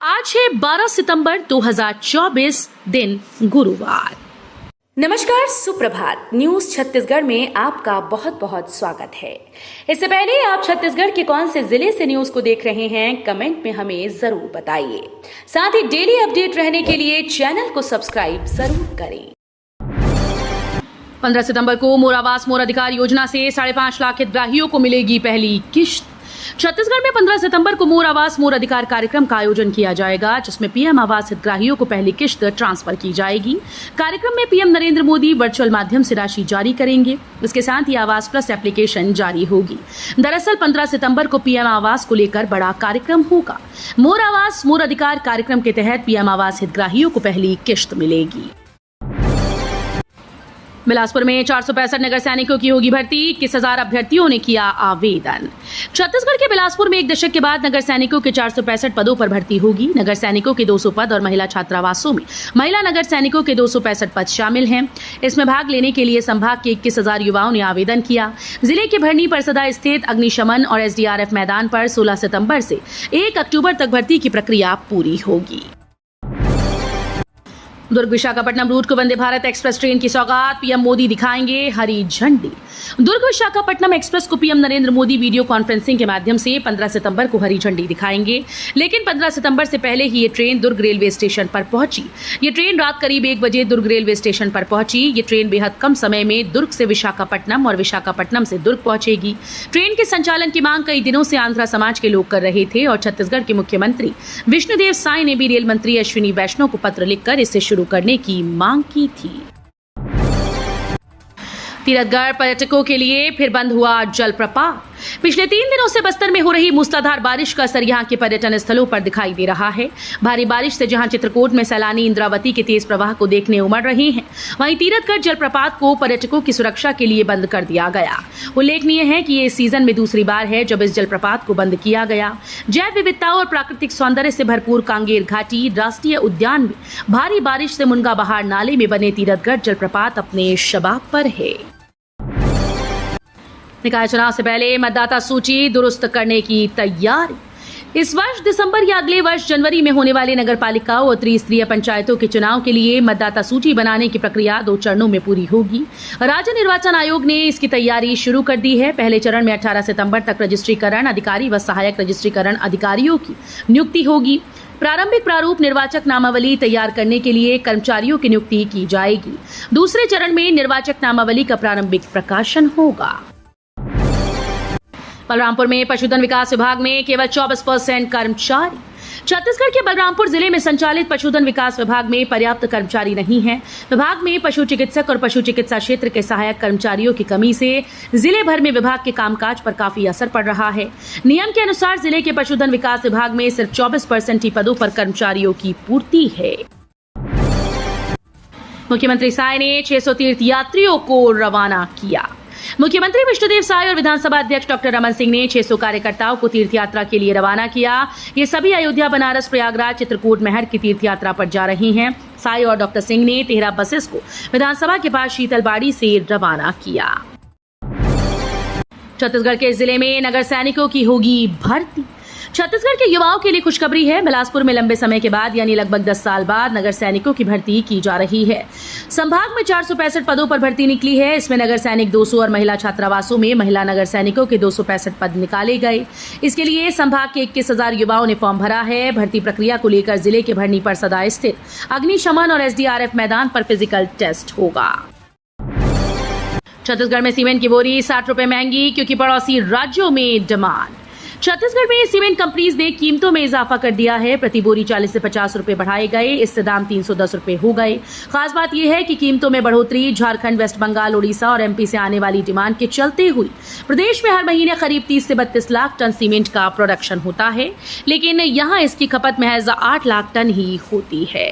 आज है 12 सितंबर 2024 दिन गुरुवार। नमस्कार, सुप्रभात। न्यूज छत्तीसगढ़ में आपका बहुत बहुत स्वागत है। इससे पहले आप छत्तीसगढ़ के कौन से जिले से न्यूज को देख रहे हैं, कमेंट में हमें जरूर बताइए। साथ ही डेली अपडेट रहने के लिए चैनल को सब्सक्राइब जरूर करें। 15 सितंबर को मोर आवास मोर अधिकार योजना से 5.5 लाख हितग्राहियों को मिलेगी पहली किश्त। छत्तीसगढ़ में 15 सितंबर को मोर आवास मोर अधिकार कार्यक्रम का आयोजन किया जाएगा, जिसमें पीएम आवास हितग्राहियों को पहली किश्त ट्रांसफर की जाएगी। कार्यक्रम में पीएम नरेंद्र मोदी वर्चुअल माध्यम से राशि जारी करेंगे। इसके साथ ही आवास प्लस एप्लीकेशन जारी होगी। दरअसल 15 सितंबर को पीएम आवास को लेकर बड़ा कार्यक्रम होगा। मोर आवास मोर अधिकार कार्यक्रम के तहत पीएम आवास हितग्राहियों को पहली किश्त मिलेगी। बिलासपुर में 465 नगर सैनिकों की होगी भर्ती। 21,000 अभ्यर्थियों ने किया आवेदन। छत्तीसगढ़ के बिलासपुर में एक दशक के बाद नगर सैनिकों के 465 पदों पर भर्ती होगी। नगर सैनिकों के 200 पद और महिला छात्रावासों में महिला नगर सैनिकों के 265 पद शामिल हैं। इसमें भाग लेने के लिए संभाग के 21,000 युवाओं ने आवेदन किया। जिले के भरनी परसदा स्थित अग्निशमन और एसडीआरएफ मैदान पर 16 सितंबर से 1 अक्टूबर तक भर्ती की प्रक्रिया पूरी होगी। दुर्ग विशाखापट्टनम रूट को वंदे भारत एक्सप्रेस ट्रेन की सौगात, पीएम मोदी दिखाएंगे हरी झंडी। दुर्ग विशाखापट्टनम एक्सप्रेस को PM Narendra Modi video conferencing के माध्यम से 15 सितंबर को हरी झंडी दिखाएंगे। लेकिन 15 सितंबर से पहले ही ये ट्रेन दुर्ग रेलवे स्टेशन पर पहुंची। ये ट्रेन रात करीब 1 बजे दुर्ग रेलवे स्टेशन पर पहुंची। ये ट्रेन बेहद कम समय में दुर्ग से विशाखापट्टनम और विशाखापट्टनम से दुर्ग पहुंचेगी। ट्रेन के संचालन की मांग कई दिनों से आंध्रा समाज के लोग कर रहे थे और छत्तीसगढ़ के मुख्यमंत्री विष्णुदेव साय ने भी रेल मंत्री अश्विनी वैष्णव को पत्र लिखकर इसे शुरू करने की मांग की थी। तीरथगढ़ पर्यटकों के लिए फिर बंद हुआ जलप्रपात। पिछले 3 दिनों से बस्तर में हो रही मूसलाधार बारिश का असर यहां के पर्यटन स्थलों पर दिखाई दे रहा है। भारी बारिश से जहां चित्रकूट में सैलानी इंद्रावती के तेज प्रवाह को देखने उमड़ रहे हैं, वहीं तीरथगढ़ जलप्रपात को पर्यटकों की सुरक्षा के लिए बंद कर दिया गया। उल्लेखनीय है कि ये इस सीजन में दूसरी बार है जब इस जलप्रपात को बंद किया गया। जैव विविधता और प्राकृतिक सौंदर्य से भरपूर कांगेर घाटी राष्ट्रीय उद्यान में भारी बारिश से मुनगा बहार नाले में बने तीरथगढ़ जलप्रपात अपने शबाब पर है। निकाय चुनाव से पहले मतदाता सूची दुरुस्त करने की तैयारी। इस वर्ष दिसंबर या अगले वर्ष जनवरी में होने वाले नगर पालिकाओं और त्रिस्तरीय पंचायतों के चुनाव के लिए मतदाता सूची बनाने की प्रक्रिया 2 चरणों में पूरी होगी। राज्य निर्वाचन आयोग ने इसकी तैयारी शुरू कर दी है। पहले चरण में 18 सितंबर तक रजिस्ट्रीकरण अधिकारी व सहायक रजिस्ट्रीकरण अधिकारियों की नियुक्ति होगी। प्रारंभिक प्रारूप निर्वाचक नामावली तैयार करने के लिए कर्मचारियों की नियुक्ति की जाएगी। दूसरे चरण में निर्वाचक नामावली का प्रारंभिक प्रकाशन होगा। बलरामपुर में पशुधन विकास विभाग में केवल 24% कर्मचारी। छत्तीसगढ़ के बलरामपुर जिले में संचालित पशुधन विकास विभाग में पर्याप्त कर्मचारी नहीं है। विभाग में पशु चिकित्सक और पशु चिकित्सा क्षेत्र के सहायक कर्मचारियों की कमी से जिले भर में विभाग के कामकाज पर काफी असर पड़ रहा है। नियम के अनुसार जिले के पशुधन विकास विभाग में सिर्फ 24% ही पदों पर कर्मचारियों की पूर्ति है। मुख्यमंत्री साय ने 600 तीर्थ यात्रियों को रवाना किया। मुख्यमंत्री विष्णुदेव साय और विधानसभा अध्यक्ष डॉक्टर रमन सिंह ने 600 कार्यकर्ताओं को तीर्थ यात्रा के लिए रवाना किया। ये सभी अयोध्या, बनारस, प्रयागराज, चित्रकूट, महर की तीर्थ यात्रा पर जा रही हैं। साय और डॉक्टर सिंह ने 13 बसेस को विधानसभा के पास शीतलबाड़ी से रवाना किया। छत्तीसगढ़ के जिले में नगर सैनिकों की होगी भर्ती। छत्तीसगढ़ के युवाओं के लिए खुशखबरी है। बिलासपुर में लंबे समय के बाद यानी लगभग 10 साल बाद नगर सैनिकों की भर्ती की जा रही है। संभाग में 465 पदों पर भर्ती निकली है। इसमें नगर सैनिक 200 और महिला छात्रावासों में महिला नगर सैनिकों के 265 पद निकाले गए। इसके लिए संभाग के 21,000 युवाओं ने फॉर्म भरा है। भर्ती प्रक्रिया को लेकर जिले के भरनी परसदा स्थित अग्निशमन और एसडीआरएफ मैदान पर फिजिकल टेस्ट होगा। छत्तीसगढ़ में सीमेंट की बोरी 60 रुपए महंगी, क्योंकि पड़ोसी राज्यों में डिमांड। छत्तीसगढ़ में सीमेंट कंपनीज ने कीमतों में इजाफा कर दिया है। प्रति बोरी 40 से 50 रुपए बढ़ाए गए। इससे दाम 310 रुपए हो गए। खास बात यह है कि कीमतों में बढ़ोतरी झारखंड, वेस्ट बंगाल, ओडिशा और एमपी से आने वाली डिमांड के चलते हुई प्रदेश में हर महीने करीब 30 से 32 लाख टन सीमेंट का प्रोडक्शन होता है, लेकिन यहां इसकी खपत महज 8 लाख टन ही होती है।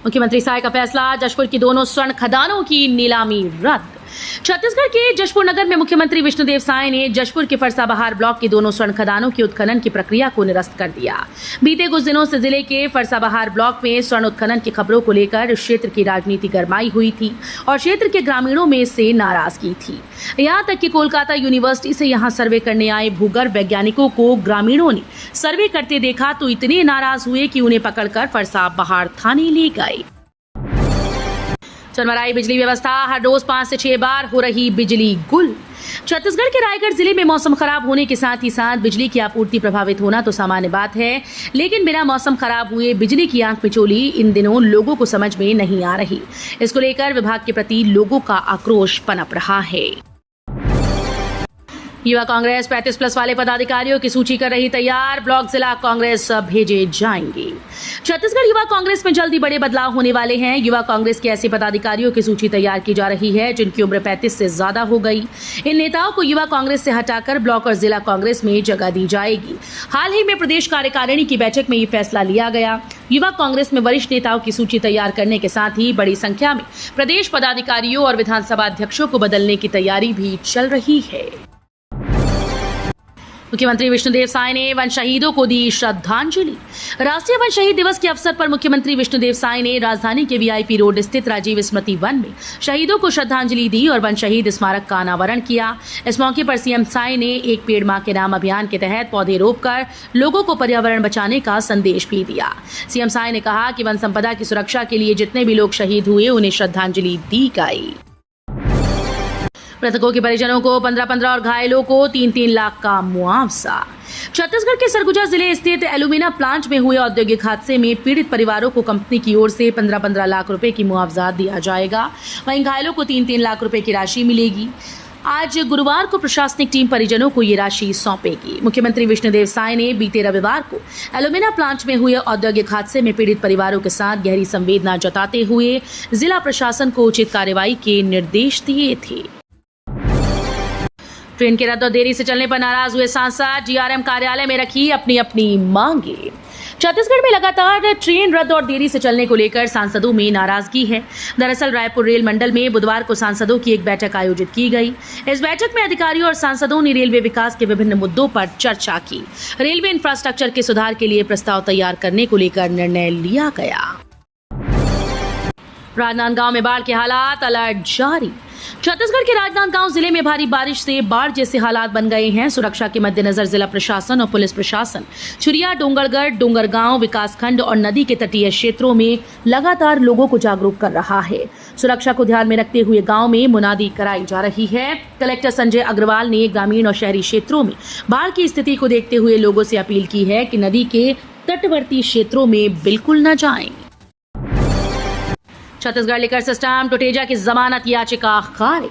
मुख्यमंत्री साय का फैसला, जशपुर की दोनों स्वर्ण खदानों की नीलामी रद्द। छत्तीसगढ़ के जशपुर नगर में मुख्यमंत्री विष्णुदेव साय ने जशपुर के फरसाबहार ब्लॉक के दोनों स्वर्ण खदानों के उत्खनन की प्रक्रिया को निरस्त कर दिया। बीते कुछ दिनों से जिले के फरसाबहार ब्लॉक में स्वर्ण उत्खनन की खबरों को लेकर इस क्षेत्र की राजनीति गरमाई हुई थी और क्षेत्र के ग्रामीणों में इससे नाराजगी थी। यहाँ तक कि कोलकाता यूनिवर्सिटी से यहाँ सर्वे करने आए भूगर्भ वैज्ञानिकों को ग्रामीणों ने सर्वे करते देखा तो इतने नाराज हुए कि उन्हें पकड़कर फरसाबहार थाने ले गए। चरमराई बिजली व्यवस्था, हर रोज 5 से 6 बार हो रही बिजली गुल। छत्तीसगढ़ के रायगढ़ जिले में मौसम खराब होने के साथ ही साथ बिजली की आपूर्ति प्रभावित होना तो सामान्य बात है, लेकिन बिना मौसम खराब हुए बिजली की आंख मिचोली इन दिनों लोगों को समझ में नहीं आ रही। इसको लेकर विभाग के प्रति लोगों का आक्रोश पनप रहा है। युवा कांग्रेस 35+ वाले पदाधिकारियों की सूची कर रही तैयार, ब्लॉक जिला कांग्रेस भेजे जाएंगे। छत्तीसगढ़ युवा कांग्रेस में जल्दी बड़े बदलाव होने वाले हैं। युवा कांग्रेस के ऐसे पदाधिकारियों की सूची तैयार की जा रही है जिनकी उम्र 35 से ज्यादा हो गई। इन नेताओं को युवा कांग्रेस से हटाकर ब्लॉक और जिला कांग्रेस में जगह दी जाएगी। हाल ही में प्रदेश कार्यकारिणी की बैठक में ये फैसला लिया गया। युवा कांग्रेस में वरिष्ठ नेताओं की सूची तैयार करने के साथ ही बड़ी संख्या में प्रदेश पदाधिकारियों और विधानसभा अध्यक्षों को बदलने की तैयारी भी चल रही है। मुख्यमंत्री विष्णुदेव साय ने वन शहीदों को दी श्रद्धांजलि। राष्ट्रीय वन शहीद दिवस के अवसर पर मुख्यमंत्री विष्णुदेव साय ने राजधानी के VIP रोड स्थित राजीव स्मृति वन में शहीदों को श्रद्धांजलि दी और वन शहीद स्मारक का अनावरण किया। इस मौके पर CM साय ने एक पेड़ मां के नाम अभियान के तहत पौधे रोपकर लोगों को पर्यावरण बचाने का संदेश भी दिया। CM साय ने कहा कि वन संपदा की सुरक्षा के लिए जितने भी लोग शहीद हुए उन्हें श्रद्धांजलि दी गई। मृतकों के परिजनों को 15-15 और घायलों को 3-3 लाख का मुआवजा। छत्तीसगढ़ के सरगुजा जिले स्थित एल्यूमिना प्लांट में हुए औद्योगिक हादसे में पीड़ित परिवारों को कंपनी की ओर से 15-15 लाख रुपए की मुआवजा दिया जाएगा। वहीं घायलों को 3-3 लाख रुपए की राशि मिलेगी। आज गुरुवार को प्रशासनिक टीम परिजनों को ये राशि सौंपेगी। मुख्यमंत्री विष्णुदेव साय ने बीते रविवार को एल्यूमिना प्लांट में हुए औद्योगिक हादसे में पीड़ित परिवारों के साथ गहरी संवेदना जताते हुए जिला प्रशासन को उचित कार्रवाई के निर्देश दिए थे। ट्रेन के रद्द और देरी से चलने पर नाराज हुए सांसद, GRM कार्यालय में रखी अपनी अपनी मांगे। छत्तीसगढ़ में लगातार ट्रेन रद्द और देरी से चलने को लेकर सांसदों में नाराजगी है। दरअसल रायपुर रेल मंडल में बुधवार को सांसदों की एक बैठक आयोजित की गई। इस बैठक में अधिकारियों और सांसदों ने रेलवे विकास के विभिन्न मुद्दों पर चर्चा की। रेलवे इंफ्रास्ट्रक्चर के सुधार के लिए प्रस्ताव तैयार करने को लेकर निर्णय लिया गया। राजनांदगांव में बाढ़ के हालात, अलर्ट जारी। छत्तीसगढ़ के राजनांदगांव जिले में भारी बारिश से बाढ़ जैसे हालात बन गए हैं। सुरक्षा के मद्देनजर जिला प्रशासन और पुलिस प्रशासन छुरिया, डोंगरगढ़, डोंगरगांव विकासखंड और नदी के तटीय क्षेत्रों में लगातार लोगों को जागरूक कर रहा है। सुरक्षा को ध्यान में रखते हुए गांव में मुनादी कराई जा रही है। कलेक्टर संजय अग्रवाल ने ग्रामीण और शहरी क्षेत्रों में बाढ़ की स्थिति को देखते हुए लोगों से अपील की है कि नदी के तटवर्ती क्षेत्रों में बिल्कुल न जाएं। छत्तीसगढ़ लिकर सिस्टम टुटेजा की जमानत याचिका खारिज।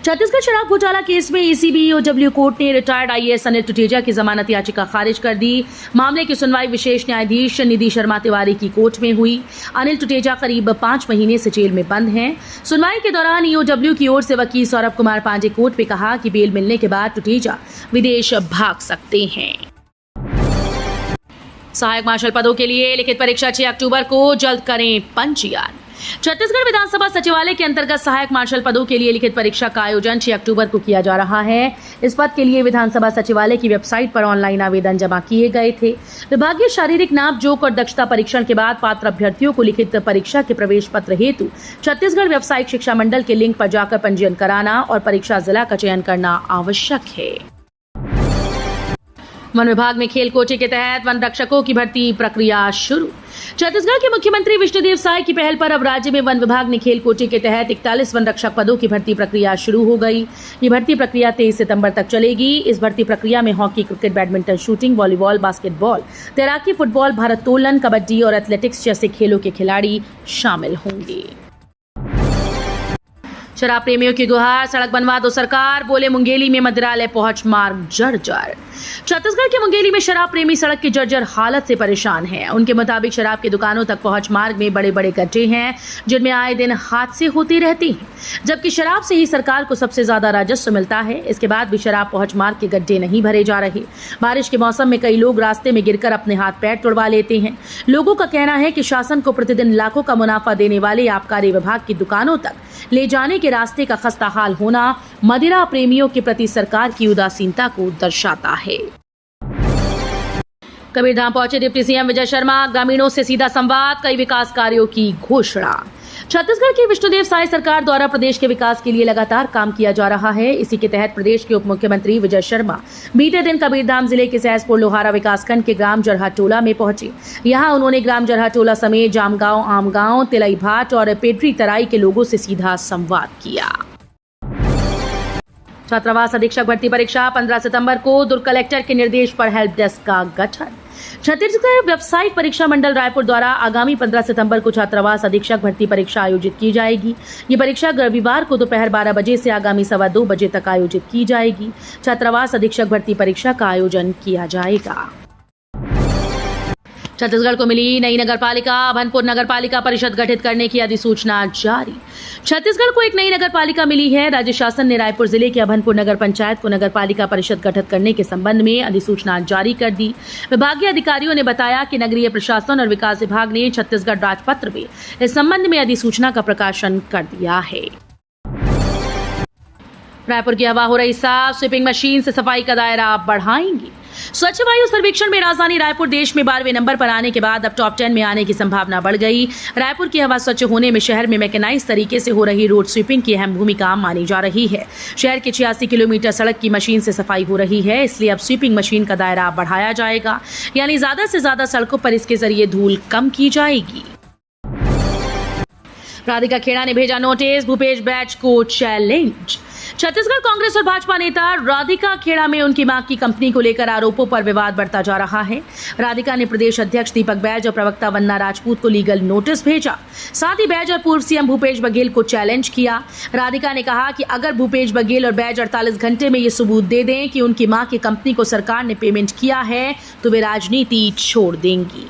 छत्तीसगढ़ शराब घोटाला केस में ECB EOW कोर्ट ने रिटायर्ड IAS अनिल टुटेजा की जमानत याचिका खारिज कर दी। मामले की सुनवाई विशेष न्यायाधीश निधि शर्मा तिवारी की कोर्ट में हुई। अनिल टुटेजा करीब 5 महीने से जेल में बंद हैं। सुनवाई के दौरान EOW की ओर से वकील सौरभ कुमार पांडे कोर्ट में कहा कि बेल मिलने के बाद टुटेजा विदेश भाग सकते हैं। सहायक मार्शल पदों के लिए लिखित परीक्षा 6 अक्टूबर को, जल्द करें पंजीयन। छत्तीसगढ़ विधानसभा सचिवालय के अंतर्गत सहायक मार्शल पदों के लिए लिखित परीक्षा का आयोजन 6 अक्टूबर को किया जा रहा है। इस पद के लिए विधानसभा सचिवालय की वेबसाइट पर ऑनलाइन आवेदन जमा किए गए थे। विभागीय शारीरिक नाप जोख और दक्षता परीक्षण के बाद पात्र अभ्यर्थियों को लिखित परीक्षा के प्रवेश पत्र हेतु छत्तीसगढ़ व्यावसायिक शिक्षा मंडल के लिंक पर जाकर पंजीयन कराना और परीक्षा जिला का चयन करना आवश्यक है। वन विभाग में खेल कोटे के तहत वन रक्षकों की भर्ती प्रक्रिया शुरू। छत्तीसगढ़ के मुख्यमंत्री विष्णुदेव साय की पहल पर अब राज्य में वन विभाग ने खेल कोटे के तहत 41 वन रक्षक पदों की भर्ती प्रक्रिया शुरू हो गई। ये भर्ती प्रक्रिया 23 सितंबर तक चलेगी। इस भर्ती प्रक्रिया में hockey, cricket, badminton, shooting, volleyball, basketball, तैराकी, फुटबॉल, भारोत्तोलन, कबड्डी और एथलेटिक्स जैसे खेलों के खिलाड़ी शामिल होंगे। शराब प्रेमियों की गुहार, सड़क बनवा दो सरकार, बोले मुंगेली में मदिरालय पहुंच मार्ग जर्जर। छत्तीसगढ़ के मुंगेली में शराब प्रेमी सड़क की जर्जर हालत से परेशान हैं। उनके मुताबिक शराब की दुकानों तक पहुंच मार्ग में बड़े बड़े गड्ढे हैं जिनमें आए दिन हादसे होते रहते हैं, जबकि शराब से ही सरकार को सबसे ज्यादा राजस्व मिलता है। इसके बाद भी शराब पहुंच मार्ग के गड्ढे नहीं भरे जा रहे। बारिश के मौसम में कई लोग रास्ते में गिरकर अपने हाथ पैर तुड़वा लेते हैं। लोगों का कहना है कि शासन को प्रतिदिन लाखों का मुनाफा देने वाले आबकारी विभाग की दुकानों तक ले जाने के रास्ते का खस्ता हाल होना मदिरा प्रेमियों के प्रति सरकार की उदासीनता को दर्शाता है। कबीरधाम पहुंचे डिप्टी सीएम विजय शर्मा, ग्रामीणों से सीधा संवाद, कई विकास कार्यों की घोषणा। छत्तीसगढ़ की विष्णुदेव साय सरकार द्वारा प्रदेश के विकास के लिए लगातार काम किया जा रहा है। इसी के तहत प्रदेश के उप मुख्यमंत्री विजय शर्मा बीते दिन कबीरधाम जिले के सहसपुर लोहारा विकासखंड के ग्राम जरहाटोला में पहुंचे। यहां उन्होंने ग्राम जरहाटोला समेत जामगांव, आमगांव, तिलई भाट और पेटरी तराई के लोगों से सीधा संवाद किया। छात्रावास अधीक्षक भर्ती परीक्षा 15 सितंबर को, दुर्ग कलेक्टर के निर्देश पर हेल्प डेस्क का गठन। छत्तीसगढ़ व्यावसायिक परीक्षा मंडल रायपुर द्वारा आगामी 15 सितंबर को छात्रावास अधीक्षक भर्ती परीक्षा आयोजित की जाएगी। ये परीक्षा रविवार को दोपहर 12 बजे से आगामी 2:15 बजे तक आयोजित की जाएगी। छात्रावास अधीक्षक भर्ती परीक्षा का आयोजन किया जाएगा। छत्तीसगढ़ को मिली नई नगरपालिका, अभनपुर नगरपालिका परिषद गठित करने की अधिसूचना जारी। छत्तीसगढ़ को एक नई नगरपालिका मिली है। राज्य शासन ने रायपुर जिले के अभनपुर नगर पंचायत को नगरपालिका परिषद गठित करने के संबंध में अधिसूचना जारी कर दी। विभागीय अधिकारियों ने बताया कि नगरीय प्रशासन और विकास विभाग ने छत्तीसगढ़ राजपत्र में इस संबंध में अधिसूचना का प्रकाशन कर दिया है। रायपुर की हवा हो रही साफ, स्वीपिंग मशीन से सफाई का दायरा बढ़ाएंगी। स्वच्छ वायु सर्वेक्षण में राजधानी रायपुर देश में 12वें नंबर पर आने के बाद अब टॉप 10 में आने की संभावना बढ़ गई। रायपुर की हवा स्वच्छ होने में शहर में मैकेनाइज तरीके से हो रही रोड स्वीपिंग की अहम भूमिका मानी जा रही है। शहर के 86 किलोमीटर सड़क की मशीन से सफाई हो रही है, इसलिए अब स्वीपिंग मशीन का दायरा बढ़ाया जाएगा, यानी ज्यादा से ज्यादा सड़कों पर इसके जरिए धूल कम की जाएगी। राधिका खेड़ा ने भेजा नोटिस, भूपेश बैच को चैलेंज। छत्तीसगढ़ कांग्रेस और भाजपा नेता राधिका खेड़ा में उनकी मां की कंपनी को लेकर आरोपों पर विवाद बढ़ता जा रहा है। राधिका ने प्रदेश अध्यक्ष दीपक बैज और प्रवक्ता वंदना राजपूत को लीगल नोटिस भेजा। साथ ही बैज और पूर्व सीएम भूपेश बघेल को चैलेंज किया। राधिका ने कहा कि अगर भूपेश बघेल और बैज 48 घंटे में ये सबूत दे दें कि उनकी मां की कंपनी को सरकार ने पेमेंट किया है तो वे राजनीति छोड़ देंगी।